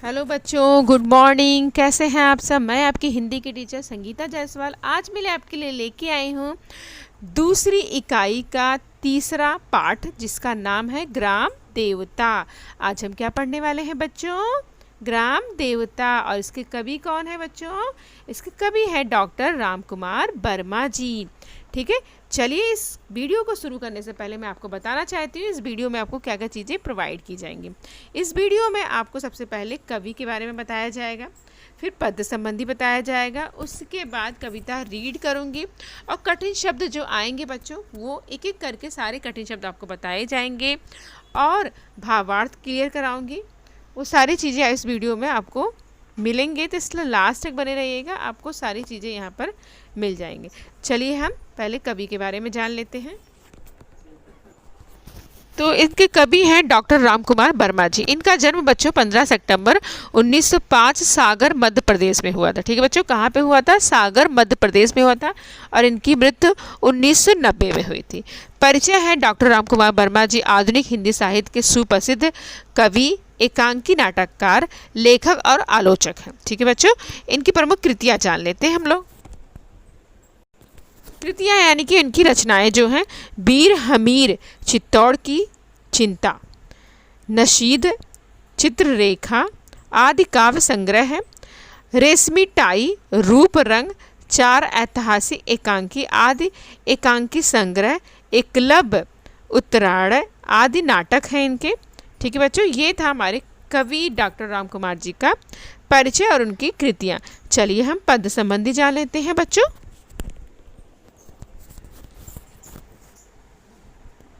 Hello बच्चों, good morning. कैसे हैं आप सब। मैं आपकी हिंदी की टीचर संगीता जायसवाल आज मैं आपके लिए लेके आई हूँ दूसरी इकाई का तीसरा पाठ, जिसका नाम है ग्राम देवता। आज हम क्या पढ़ने वाले हैं बच्चों? ग्राम देवता। और इसके कवि कौन है बच्चों? इसके कवि है डॉक्टर राम कुमार वर्मा जी। ठीक है, चलिए इस वीडियो को शुरू करने से पहले मैं आपको बताना चाहती हूँ इस वीडियो में आपको क्या क्या चीज़ें प्रोवाइड की जाएंगी। इस वीडियो में आपको सबसे पहले कवि के बारे में बताया जाएगा, फिर पद संबंधी बताया जाएगा, उसके बाद कविता रीड करूँगी और कठिन शब्द जो आएंगे बच्चों वो एक एक करके सारे कठिन शब्द आपको बताए जाएंगे और भावार्थ क्लियर कराऊँगी। वो सारी चीज़ें इस वीडियो में आपको मिलेंगे, तो इसलिए लास्ट तक बने रहिएगा, आपको सारी चीज़ें यहाँ पर मिल जाएंगे। चलिए हम पहले कवि के बारे में जान लेते हैं। तो इनके कवि हैं डॉक्टर राम कुमार वर्मा जी। इनका जन्म बच्चों 15 सितंबर 1905 सागर मध्य प्रदेश में हुआ था। ठीक है बच्चों, कहाँ पे हुआ था? सागर मध्य प्रदेश में हुआ था। और इनकी मृत्यु 1990 में हुई थी। परिचय है डॉक्टर राम कुमार वर्मा जी आधुनिक हिंदी साहित्य के सुप्रसिद्ध कवि, एकांकी नाटककार, लेखक और आलोचक हैं। ठीक है बच्चों, इनकी प्रमुख कृतियाँ जान लेते हैं हम लोग। कृतियाँ यानी कि इनकी रचनाएं जो हैं: बीर हमीर चित्तौड़ की चिंता, नशीद, चित्ररेखा आदि काव्य संग्रह है, रेशमी टाई, रूप रंग, चार ऐतिहासिक एकांकी आदि एकांकी संग्रह, एकलव्य, उत्तरायण आदि नाटक हैं इनके। ठीक है बच्चों, ये था हमारे कवि डॉक्टर राम कुमार जी का परिचय और उनकी कृतियाँ। चलिए हम पद संबंधी जान लेते हैं बच्चों।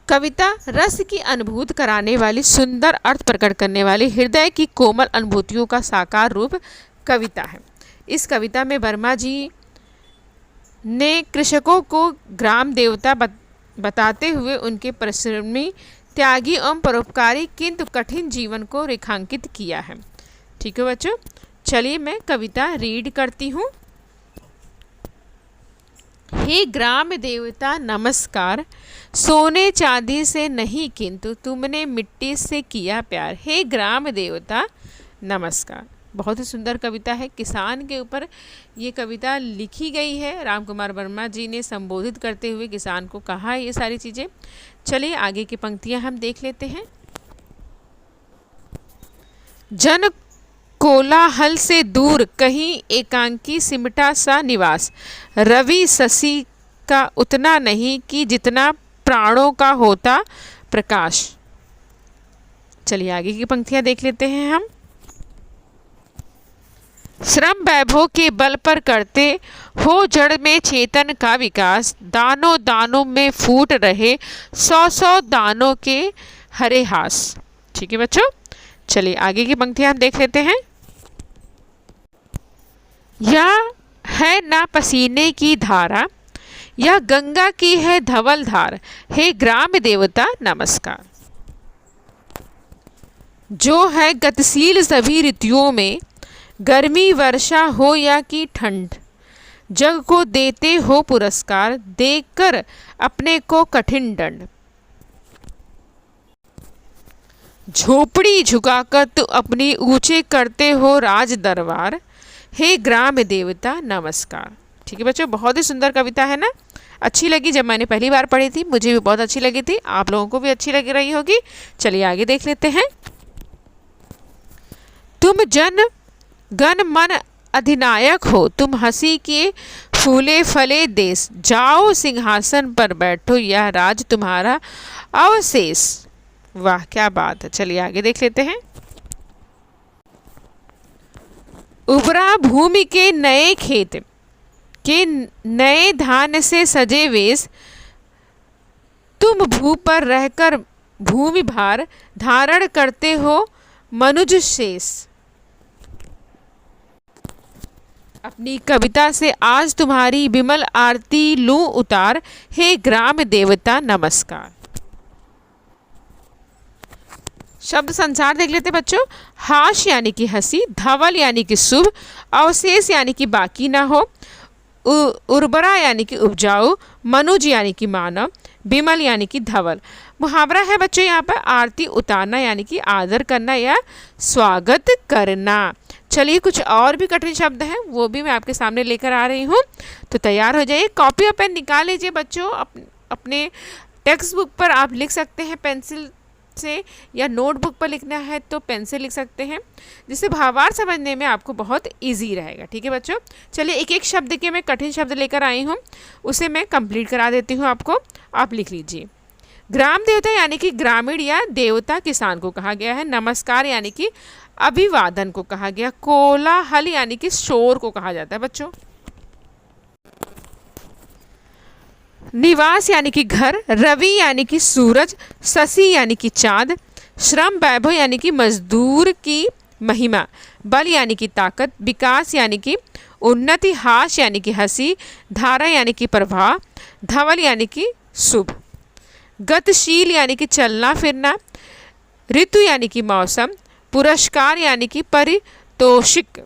कविता रस की अनुभूति कराने वाली, सुंदर अर्थ प्रकट करने वाली, हृदय की कोमल अनुभूतियों का साकार रूप कविता है। इस कविता में वर्मा जी ने कृषकों को ग्राम देवता बताते हुए उनके परिश्रमी, त्यागी एवं परोपकारी किंतु कठिन जीवन को रेखांकित किया है। ठीक है बच्चों, चलिए मैं कविता रीड करती हूँ। हे ग्राम देवता नमस्कार, सोने चांदी से नहीं किंतु तुमने मिट्टी से किया प्यार। हे ग्राम देवता नमस्कार। बहुत ही सुंदर कविता है। किसान के ऊपर ये कविता लिखी गई है। राम कुमार वर्मा जी ने संबोधित करते हुए किसान को कहा है ये सारी चीज़ें। चलिए आगे की पंक्तियां हम देख लेते हैं। जन कोलाहल से दूर कहीं एकांकी सिमटा सा निवास, रवि शशि का उतना नहीं कि जितना प्राणों का होता प्रकाश। चलिए आगे की पंक्तियां देख लेते हैं हम। श्रम वैभव के बल पर करते हो जड़ में चेतन का विकास, दानों दानों में फूट रहे सौ सौ दानों के हरे हास। ठीक है बच्चों, चलिए आगे की पंक्तियां हम देख लेते हैं। यह है ना पसीने की धारा, यह गंगा की है धवल धार, हे ग्राम देवता नमस्कार। जो है गतिशील सभी ऋतुओं में, गर्मी वर्षा हो या कि ठंड, जग को देते हो पुरस्कार, देकर अपने को कठिन दंड। झोपड़ी झुकाकर तो अपनी ऊंचे करते हो राज दरबार, हे ग्राम देवता नमस्कार। ठीक है बच्चों, बहुत ही सुंदर कविता है ना। अच्छी लगी, जब मैंने पहली बार पढ़ी थी मुझे भी बहुत अच्छी लगी थी, आप लोगों को भी अच्छी लग रही होगी। चलिए आगे देख लेते हैं। तुम जन गण मन अधिनायक हो, तुम हंसी के फूले फले देश, जाओ सिंहासन पर बैठो यह राज तुम्हारा अवशेष। वाह क्या बात है। चलिए आगे देख लेते हैं। उबरा भूमि के नए खेत के नए धान से सजे वेश, तुम भू पर रहकर भूमि भार धारण करते हो मनुज शेष। अपनी कविता से आज तुम्हारी विमल आरती लूं उतार, हे ग्राम देवता नमस्कार। शब्द संसार देख लेते बच्चों। हाश यानी कि हंसी, धवल यानी कि शुभ, अवशेष यानी कि बाकी ना हो, उर्वरा यानी कि उपजाऊ, मनुज यानी कि मानव, विमल यानी कि धवल। मुहावरा है बच्चों यहाँ पर आरती उतारना यानी कि आदर करना या स्वागत करना। चलिए कुछ और भी कठिन शब्द हैं वो भी मैं आपके सामने लेकर आ रही हूँ, तो तैयार हो जाइए। कॉपी और पेन निकाल लीजिए बच्चों। अपने टेक्स्ट बुक पर आप लिख सकते हैं पेंसिल से, या नोटबुक पर लिखना है तो पेन से लिख सकते हैं, जिससे भावार्थ समझने में आपको बहुत इजी रहेगा। ठीक है बच्चों, चलिए एक एक शब्द के मैं कठिन शब्द लेकर आई हूँ, उसे मैं कंप्लीट करा देती हूँ आपको, आप लिख लीजिए। ग्राम देवता यानी कि ग्रामीण या देवता किसान को कहा गया है। नमस्कार यानी कि अभिवादन को कहा गया। कोलाहल यानी कि शोर को कहा जाता है बच्चों। निवास यानी कि घर। रवि यानी कि सूरज। शशि यानी कि चाँद। श्रम वैभव यानी कि मजदूर की महिमा। बल यानी कि ताकत। विकास यानी कि उन्नति। हास यानी कि हंसी। धारा यानी कि प्रवाह। धवल यानी कि शुभ। गतिशील यानी कि चलना फिरना। ऋतु यानी कि मौसम। पुरस्कार यानी कि पारितोषिक।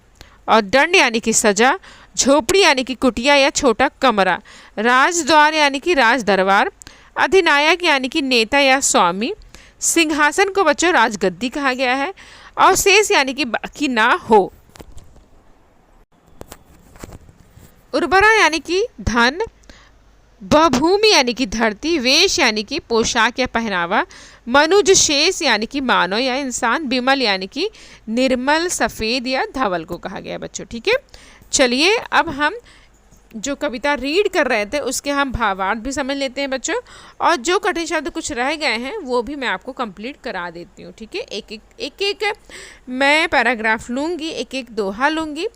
और दंड यानी कि सजा। झोपड़ी यानी कि कुटिया या छोटा कमरा। राजद्वार यानी कि राज दरबार। अधिनायक यानी कि नेता या स्वामी। सिंहासन को बच्चों राजगद्दी कहा गया है। अवशेष यानी कि बाकी ना हो। उर्वरा यानी कि धन। भूमि यानी कि धरती। वेश यानी कि पोशाक या पहनावा। मनुज शेष यानी कि मानव या इंसान। विमल यानी कि निर्मल सफ़ेद या धवल को कहा गया बच्चों। ठीक है, चलिए अब हम जो कविता रीड कर रहे थे उसके हम भावार्थ भी समझ लेते हैं बच्चों, और जो कठिन शब्द कुछ रह गए हैं वो भी मैं आपको कंप्लीट करा देती हूँ। ठीक है, एक एक मैं पैराग्राफ लूँगी, एक एक दोहा लूँगी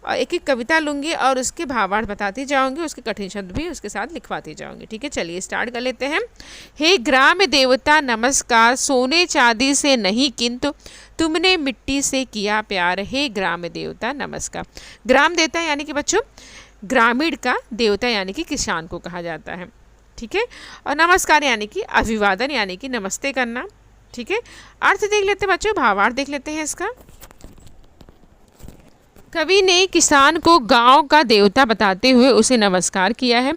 और एक एक कविता लूँगी और उसके भावार्थ बताती जाऊँगी, उसके कठिन शब्द भी उसके साथ लिखवाती जाऊँगी। ठीक है, चलिए स्टार्ट कर लेते हैं। हे ग्राम देवता नमस्कार, सोने चांदी से नहीं किंतु तुमने मिट्टी से किया प्यार। हे ग्राम देवता नमस्कार। ग्राम देवता यानी कि बच्चों ग्रामीण का, देवता यानी कि किसान को कहा जाता है। ठीक है, और नमस्कार यानी कि अभिवादन यानी कि नमस्ते करना। ठीक है, अर्थ देख लेते हैं बच्चों, भावार्थ देख लेते हैं इसका। कवि ने किसान को गांव का देवता बताते हुए उसे नमस्कार किया है।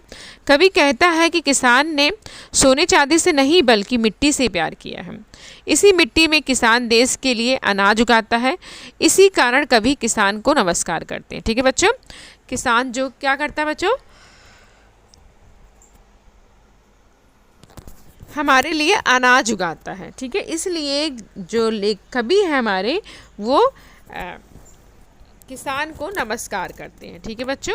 कवि कहता है कि किसान ने सोने चांदी से नहीं बल्कि मिट्टी से प्यार किया है। इसी मिट्टी में किसान देश के लिए अनाज उगाता है, इसी कारण कवि किसान को नमस्कार करते हैं। ठीक है बच्चों, किसान जो क्या करता है बच्चों, हमारे लिए अनाज उगाता है। ठीक है, इसलिए जो कवि है हमारे वो किसान को नमस्कार करते हैं। ठीक है बच्चों,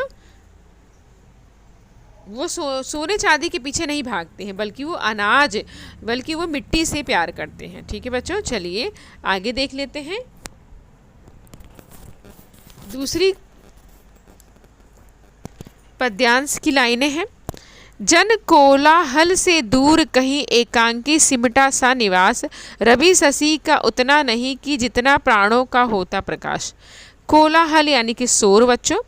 वो सोने चांदी के पीछे नहीं भागते हैं बल्कि वो मिट्टी से प्यार करते हैं। ठीक है बच्चों, चलिए आगे देख लेते हैं। दूसरी पद्यांश की लाइनें हैं। जन कोलाहल से दूर कहीं एकांकी सिमटा सा निवास। रवि शशि का उतना नहीं कि जितना प्राणों का होता प्रकाश। कोलाहल यानी कि शोर बच्चों।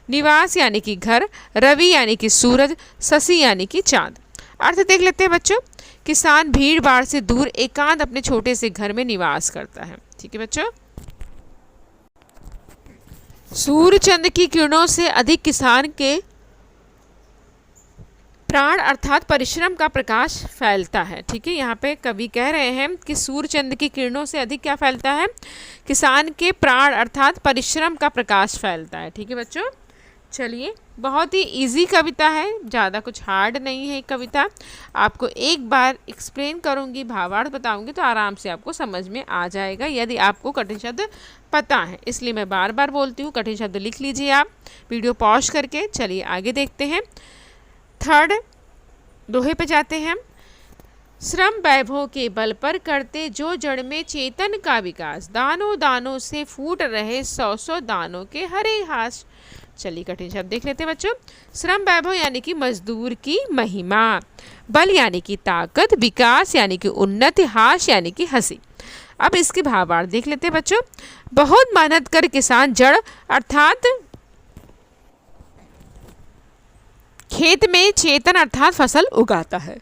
निवास यानी कि घर। रवि यानी कि सूरज। शशि यानी कि चांद। अर्थ देख लेते हैं बच्चों। किसान भीड़ भाड़ से दूर एकांत अपने छोटे से घर में निवास करता है। ठीक है बच्चों, सूर्य चंद्र की किरणों से अधिक किसान के प्राण अर्थात परिश्रम का प्रकाश फैलता है। ठीक है, यहाँ पे कवि कह रहे हैं कि सूर्य चंद्र की किरणों से अधिक क्या फैलता है, किसान के प्राण अर्थात परिश्रम का प्रकाश फैलता है। ठीक है बच्चों, चलिए बहुत ही इजी कविता है, ज़्यादा कुछ हार्ड नहीं है कविता। आपको एक बार एक्सप्लेन करूँगी, भावार्थ बताऊँगी तो आराम से आपको समझ में आ जाएगा यदि आपको कठिन शब्द पता है। इसलिए मैं बार बार बोलती हूँ, कठिन शब्द लिख लीजिए आप वीडियो पॉज करके। चलिए आगे देखते हैं। थर्ड दोहे पे जाते हैं। श्रम वैभव के बल पर करते जो जड़ में चेतन का विकास। दानों दानों से फूट रहे सौ सौ दानों के हरे हास। चलिए कठिन शब्द देख लेते हैं बच्चों। श्रम वैभव यानी कि मजदूर की महिमा। बल यानी कि ताकत। विकास यानी कि उन्नति। हास यानी कि हंसी। अब इसके भावार्थ देख लेते हैं बच्चों। बहुत मेहनत कर किसान जड़ अर्थात खेत में चेतन अर्थात फसल उगाता है।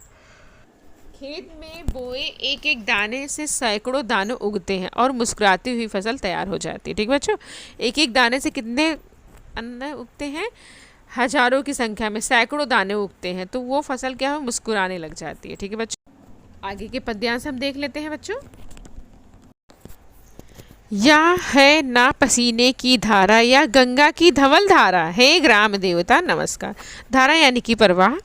खेत में बोए एक एक दाने से सैकड़ों दाने उगते हैं और मुस्कुराती हुई फसल तैयार हो जाती है। ठीक बच्चों, एक एक दाने से कितने अन्न उगते हैं, हजारों की संख्या में सैकड़ों दाने उगते हैं, तो वो फसल क्या है, मुस्कुराने लग जाती है। ठीक है बच्चों, आगे के पद्यांश हम देख लेते हैं बच्चों। या है ना पसीने की धारा या गंगा की धवल धारा, हे ग्राम देवता नमस्कार। धारा यानी कि प्रवाह,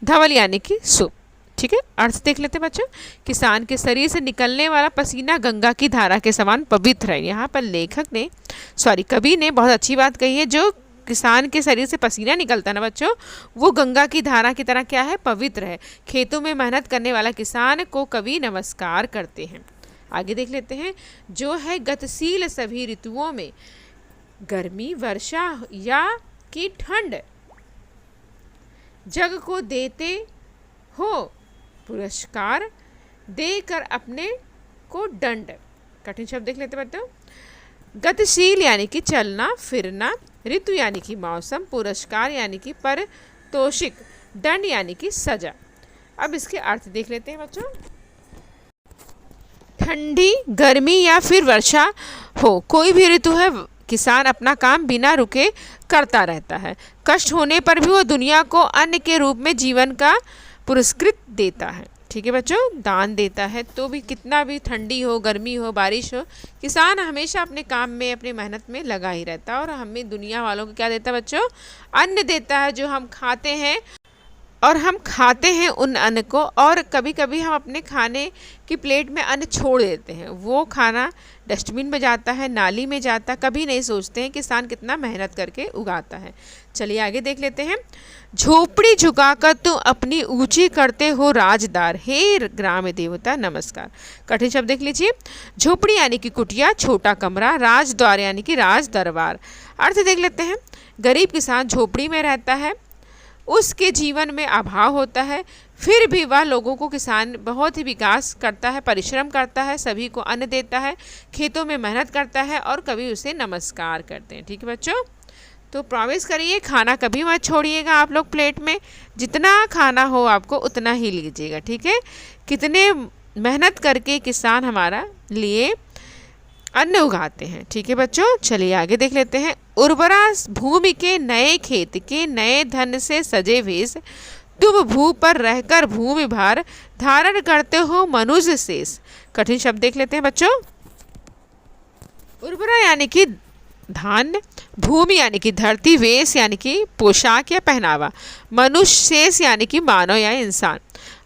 धवल यानी कि सूप। ठीक है, अर्थ देख लेते हैं बच्चों। किसान के शरीर से निकलने वाला पसीना गंगा की धारा के समान पवित्र है। यहाँ पर कवि ने बहुत अच्छी बात कही है। जो किसान के शरीर से पसीना निकलता है ना बच्चों, वो गंगा की धारा की तरह क्या है, पवित्र है। खेतों में मेहनत करने वाला किसान को कवि नमस्कार करते हैं। आगे देख लेते हैं। जो है गतिशील सभी ऋतुओं में, गर्मी वर्षा या कि ठंड, जग को देते हो पुरस्कार, देकर अपने को दंड। कठिन शब्द देख लेते बच्चों। गतिशील यानी कि चलना फिरना, ऋतु यानी कि मौसम, पुरस्कार यानी कि पारितोषिक, दंड यानी कि सजा। अब इसके अर्थ देख लेते हैं बच्चों। ठंडी, गर्मी या फिर वर्षा हो, कोई भी ऋतु है, किसान अपना काम बिना रुके करता रहता है। कष्ट होने पर भी वो दुनिया को अन्न के रूप में जीवन का पुरस्कृत देता है। ठीक है बच्चों, दान देता है। तो भी कितना भी ठंडी हो, गर्मी हो, बारिश हो, किसान हमेशा अपने काम में, अपनी मेहनत में लगा ही रहता है। और हमें दुनिया वालों को क्या देता है बच्चों, अन्न देता है, जो हम खाते हैं। और हम खाते हैं उन अन्न को, और कभी कभी हम अपने खाने की प्लेट में अन्न छोड़ देते हैं। वो खाना डस्टबिन में जाता है, नाली में जाता है। कभी नहीं सोचते हैं किसान कितना मेहनत करके उगाता है। चलिए आगे देख लेते हैं। झोपड़ी झुकाकर तुम अपनी ऊंची करते हो राजदार, हे ग्राम देवता नमस्कार। कठिन शब्द देख लीजिए। झोपड़ी यानी कि कुटिया, छोटा कमरा, राजद्वार यानी कि राज दरबार। अर्थ देख लेते हैं। गरीब किसान झोपड़ी में रहता है, उसके जीवन में अभाव होता है, फिर भी वह लोगों को, किसान बहुत ही विकास करता है, परिश्रम करता है, सभी को अन्न देता है, खेतों में मेहनत करता है, और कभी उसे नमस्कार करते हैं। ठीक है बच्चों, तो प्रॉमिस करिए खाना कभी मत छोड़िएगा। आप लोग प्लेट में जितना खाना हो आपको उतना ही लीजिएगा। ठीक है, कितने मेहनत करके किसान हमारा लिए अन्न उगाते हैं। ठीक है बच्चों, चलिए आगे देख लेते हैं। उर्वरा भूमि के नए खेत के नए धन से सजे वेश, तुम भू पर रहकर भूमि भार धारण करते हो मनुष्य शेष। कठिन शब्द देख लेते हैं बच्चों। उर्वरा यानी कि धान्य, भूमि यानी कि धरती, वेश यानी कि पोशाक या पहनावा, मनुष्य शेष यानी कि मानव या इंसान।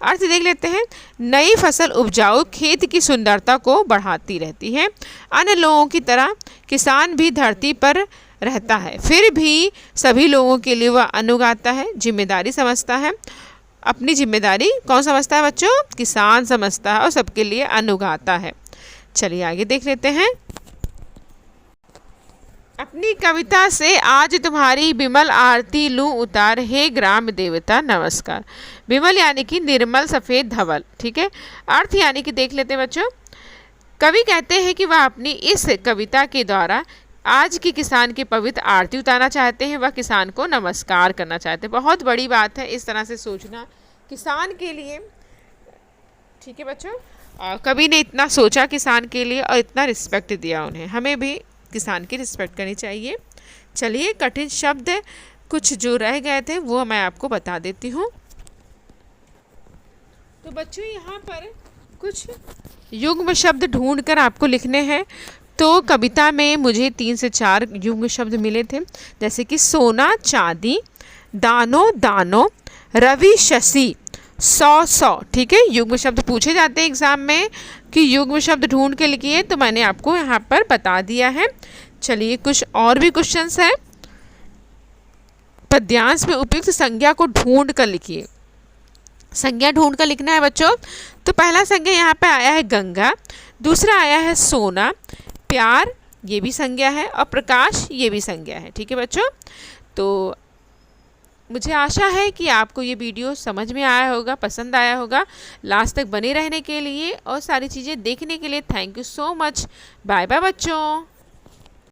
अर्थ देख लेते हैं। नई फसल उपजाऊ खेत की सुंदरता को बढ़ाती रहती है। अन्य लोगों की तरह किसान भी धरती पर रहता है, फिर भी सभी लोगों के लिए वह अन्न उगाता है, जिम्मेदारी समझता है। अपनी जिम्मेदारी कौन समझता है बच्चों, किसान समझता है, और सबके लिए अन्न उगाता है। चलिए आगे देख लेते हैं। अपनी कविता से आज तुम्हारी विमल आरती लूं उतार, हे ग्राम देवता नमस्कार। विमल यानी कि निर्मल, सफ़ेद, धवल। ठीक है, अर्थ यानी कि देख लेते हैं बच्चों। कवि कहते हैं कि वह अपनी इस कविता के द्वारा आज की किसान की पवित्र आरती उतारना चाहते हैं, वह किसान को नमस्कार करना चाहते हैं। बहुत बड़ी बात है इस तरह से सोचना किसान के लिए। ठीक है बच्चों, कवि ने इतना सोचा किसान के लिए और इतना रिस्पेक्ट दिया उन्हें। हमें भी किसान की रिस्पेक्ट करनी चाहिए। चलिए कठिन शब्द कुछ जो रह गए थे वो मैं आपको बता देती हूँ। तो बच्चों यहाँ पर कुछ युग्म शब्द ढूंढ कर आपको लिखने हैं। तो कविता में मुझे 3 से 4 युग्म शब्द मिले थे, जैसे कि सोना चांदी, दानो दानो, रवि शशि, 100। ठीक है, युग्म शब्द पूछे जाते हैं एग्जाम में कि युग्म शब्द ढूंढ के लिखिए, तो मैंने आपको यहाँ पर बता दिया है। चलिए कुछ और भी क्वेश्चंस हैं। पद्यांश में उपयुक्त संज्ञा को ढूंढ कर लिखिए। संज्ञा ढूंढ कर लिखना है बच्चों। तो पहला संज्ञा यहाँ पे आया है गंगा, दूसरा आया है सोना, प्यार ये भी संज्ञा है, और प्रकाश ये भी संज्ञा है। ठीक है बच्चों, तो मुझे आशा है कि आपको ये वीडियो समझ में आया होगा, पसंद आया होगा। लास्ट तक बने रहने के लिए और सारी चीज़ें देखने के लिए thank you so much. Bye bye बच्चों।